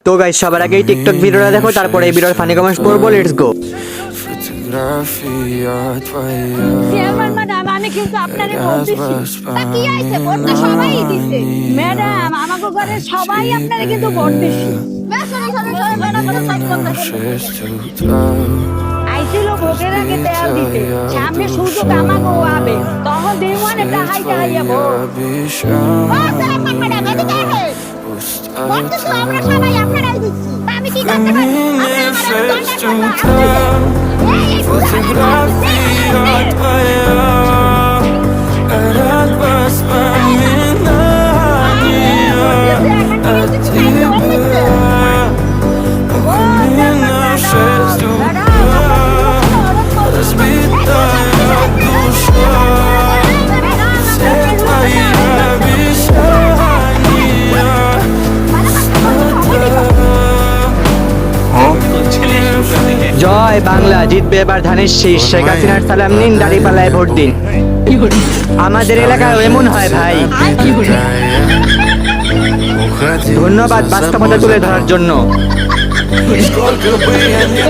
তো গাইস সবার আগে এই টিকটক ভিডিওটা দেখো, তারপরে এই ভিডিওর ফানি কমেন্টস পড়বো। Let's go. চেয়ারম্যান ম্যাডাম, আমি কিন্তু আপনারে ভোট দিছি। তা কি আইছে, ভোট তো সবাই দিছে ম্যাডাম, আমাগো ঘরে সবাই আপনারে কিন্তু ভোট দিছে। আইছিল ভোটের আগে দেয়া দিতে, সামনে সুযোগ আমাগো আবে, তখন দেওয়ানে টাহাই টাহাইয়া ভোট। ও চেয়ারম্যান ম্যাডাম, এদিকে আসেন। ভোট তো আমরা সবাই আপনারাই দিচ্ছি। তা আমি কি করতে পারি? فوتوغرافيات وياك أراك بسمع من أغنية أكتبها وكلنا شفتو разбита душа Свет твоя জয় বাংলা, জিতবে এবার ধানের শীষ। শেখ হাসিনার সালাম নিন, দাঁড়িপাল্লায় ভোট দিন। আমাদের এলাকায় এমন হয় ভাই। ধন্যবাদ বাস্তবতা তুলে ধরার জন্য। Сколько бы я ни